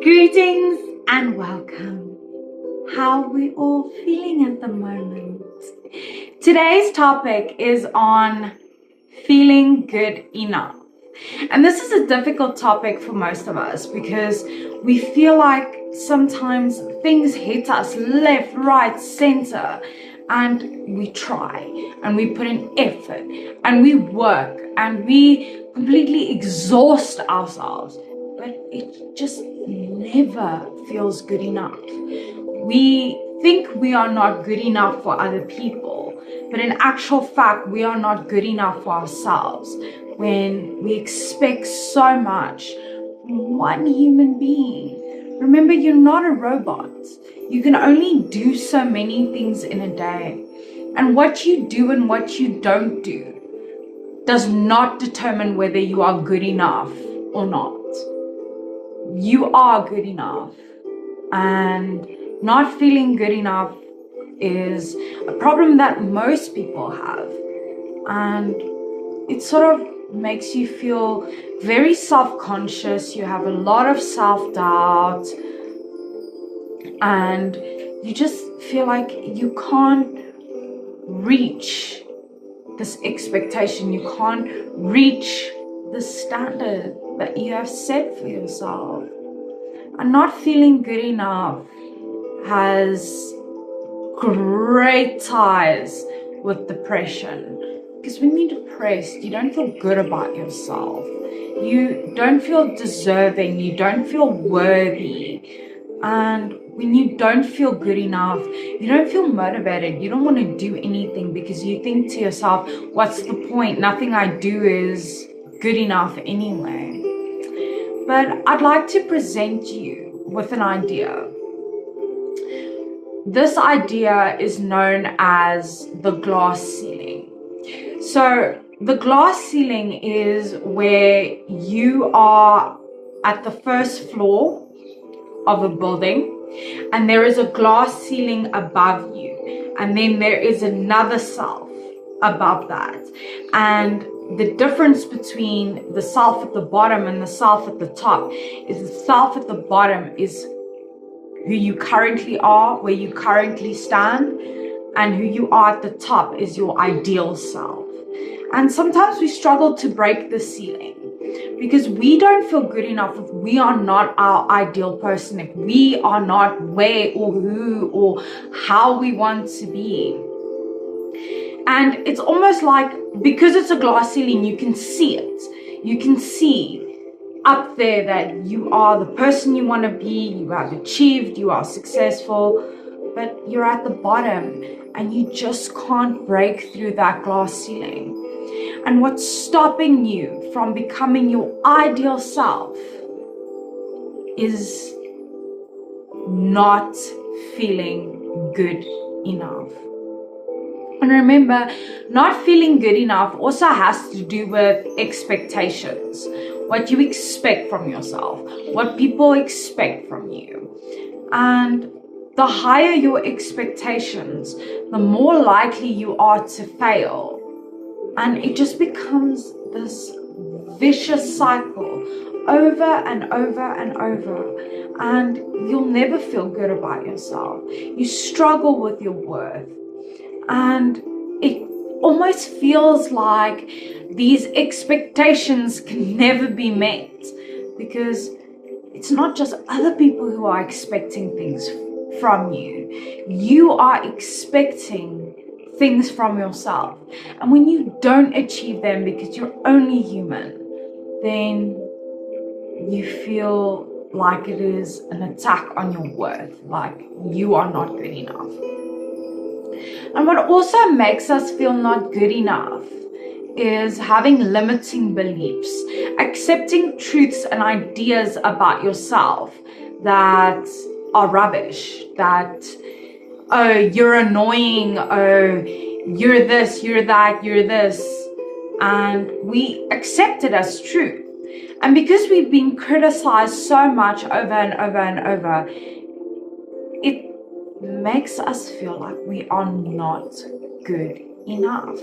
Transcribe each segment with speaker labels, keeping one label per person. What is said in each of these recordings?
Speaker 1: Greetings and welcome. How are we all feeling at the moment? Today's topic is on feeling good enough. And this is a difficult topic for most of us because we feel like sometimes things hit us left, right, center, and we try and we put in effort and we work and we completely exhaust ourselves, but it just never feels good enough. We think we are not good enough for other people, but in actual fact, we are not good enough for ourselves when we expect so much from one human being. Remember, you're not a robot. You can only do so many things in a day. And what you do and what you don't do does not determine whether you are good enough or not. You are good enough. And not feeling good enough is a problem that most people have. And it sort of makes you feel very self-conscious. You have a lot of self-doubt. And you just feel like you can't reach this expectation. You can't reach the standard that you have set for yourself. And not feeling good enough has great ties with depression. Because when you're depressed, you don't feel good about yourself. You don't feel deserving. You don't feel worthy. And when you don't feel good enough, you don't feel motivated. You don't want to do anything because you think to yourself, what's the point? Nothing I do is good enough anyway. But I'd like to present you with an idea. This idea is known as the glass ceiling. So the glass ceiling is where you are at the first floor of a building and there is a glass ceiling above you, and then there is another self above that, and the difference between the self at the bottom and the self at the top is the self at the bottom is who you currently are, where you currently stand, and who you are at the top is your ideal self. And sometimes we struggle to break the ceiling because we don't feel good enough if we are not our ideal person, if we are not where or who or how we want to be. And it's almost like, because it's a glass ceiling, you can see it. You can see up there that you are the person you want to be, you have achieved, you are successful, but you're at the bottom and you just can't break through that glass ceiling. And what's stopping you from becoming your ideal self is not feeling good enough. And remember, not feeling good enough also has to do with expectations. What you expect from yourself, what people expect from you. And the higher your expectations, the more likely you are to fail. And it just becomes this vicious cycle over and over and over. And you'll never feel good about yourself. You struggle with your worth. And it almost feels like these expectations can never be met, because it's not just other people who are expecting things from you. You are expecting things from yourself. And when you don't achieve them because you're only human, then you feel like it is an attack on your worth, like you are not good enough. And what also makes us feel not good enough is having limiting beliefs, accepting truths and ideas about yourself that are rubbish, that, oh, you're annoying, oh, you're this, you're that, you're this. And we accept it as true. And because we've been criticized so much over and over and over, it makes us feel like we are not good enough.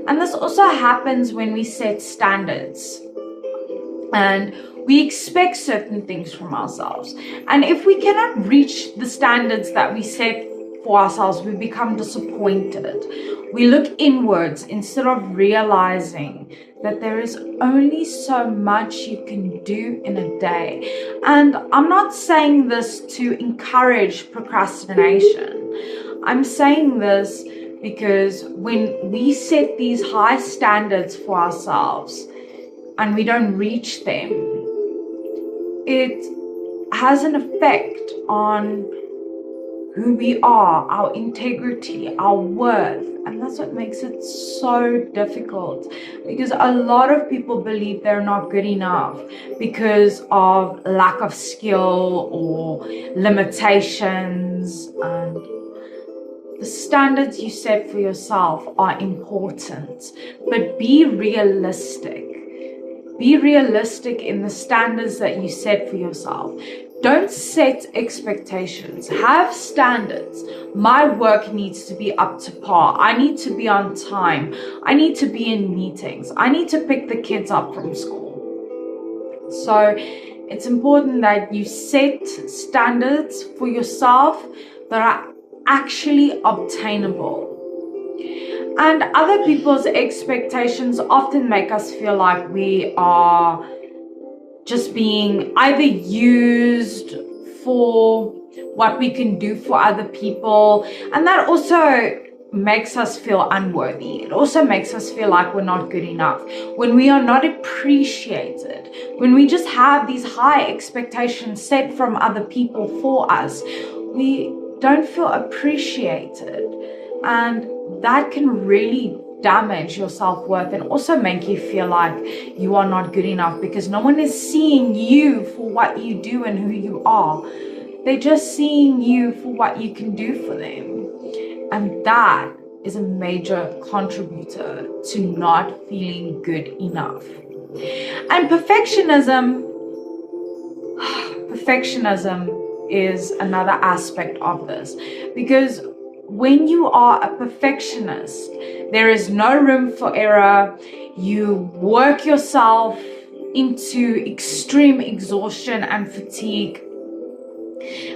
Speaker 1: And this also happens when we set standards. And We expect certain things from ourselves. And if we cannot reach the standards that we set for ourselves, we become disappointed. We look inwards instead of realizing that there is only so much you can do in a day. And I'm not saying this to encourage procrastination. I'm saying this because when we set these high standards for ourselves and we don't reach them, it has an effect on who we are, our integrity, our worth. And that's what makes it so difficult, because a lot of people believe they're not good enough because of lack of skill or limitations. And the standards you set for yourself are important, but be realistic. Be realistic in the standards that you set for yourself. Don't set expectations. Have standards. My work needs to be up to par. I need to be on time. I need to be in meetings. I need to pick the kids up from school. So it's important that you set standards for yourself that are actually obtainable. And other people's expectations often make us feel like we are just being either used for what we can do for other people. And that also makes us feel unworthy. It also makes us feel like we're not good enough. When we are not appreciated, when we just have these high expectations set from other people for us, we don't feel appreciated. And that can really damage your self-worth and also make you feel like you are not good enough, because no one is seeing you for what you do and who you are. They're just seeing you for what you can do for them. And that is a major contributor to not feeling good enough. And perfectionism is another aspect of this, because when you are a perfectionist, there is no room for error. You work yourself into extreme exhaustion and fatigue,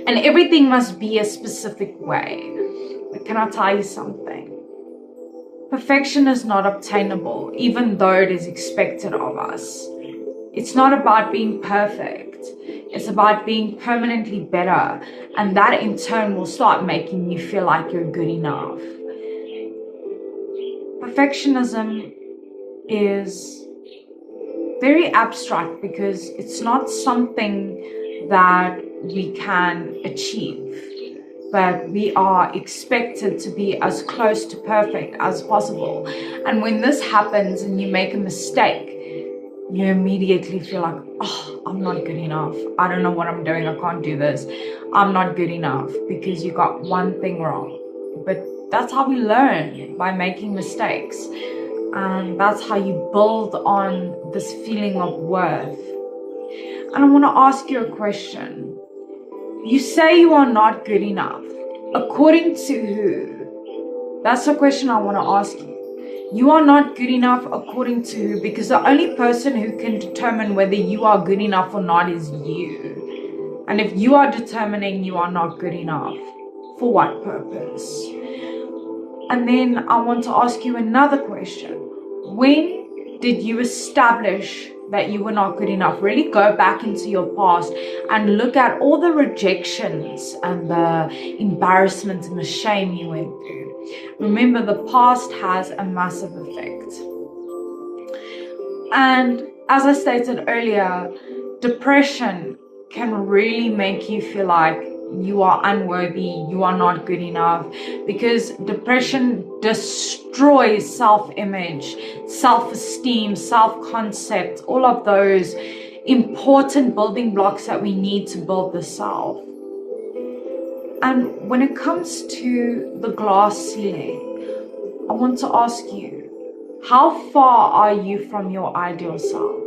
Speaker 1: and everything must be a specific way. But can I tell you something? Perfection is not obtainable, even though it is expected of us. It's not about being perfect. It's about being permanently better. And that in turn will start making you feel like you're good enough. Perfectionism is very abstract because it's not something that we can achieve. But we are expected to be as close to perfect as possible. And when this happens and you make a mistake, you immediately feel like, oh, I'm not good enough. I don't know what I'm doing. I can't do this. I'm not good enough because you got one thing wrong. But that's how we learn, by making mistakes. And that's how you build on this feeling of worth. And I want to ask you a question. You say you are not good enough. According to who? That's the question I want to ask you. You are not good enough according to who? Because the only person who can determine whether you are good enough or not is you. And if you are determining you are not good enough, for what purpose? And then I want to ask you another question. When did you establish that you were not good enough? Really go back into your past and look at all the rejections and the embarrassment and the shame you went through. Remember, the past has a massive effect. And as I stated earlier, depression can really make you feel like you are unworthy, you are not good enough, because depression destroys self-image, self-esteem, self-concept, all of those important building blocks that we need to build the self. And when it comes to the glass ceiling, I want to ask you, how far are you from your ideal self?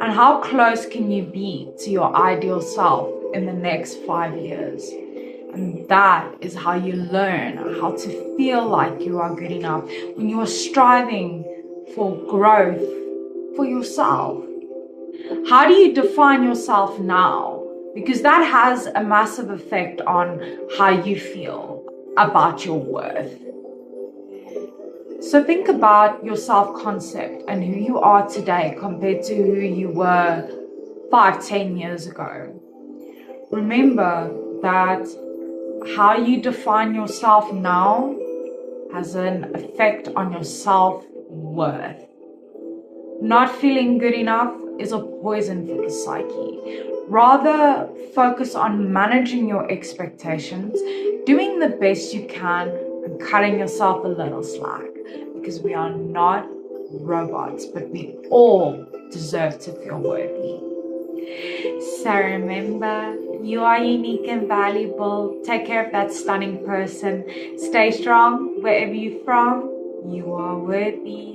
Speaker 1: And how close can you be to your ideal self in the next 5 years? And that is how you learn how to feel like you are good enough, when you are striving for growth for yourself. How do you define yourself now? Because that has a massive effect on how you feel about your worth. So think about your self-concept and who you are today compared to who you were 5-10 years ago. Remember that how you define yourself now has an effect on your self-worth. Not feeling good enough is a poison for the psyche. Rather, focus on managing your expectations, doing the best you can, and cutting yourself a little slack, because we are not robots, but we all deserve to feel worthy. So remember, you are unique and valuable. Take care of that stunning person. Stay strong wherever you're from. You are worthy.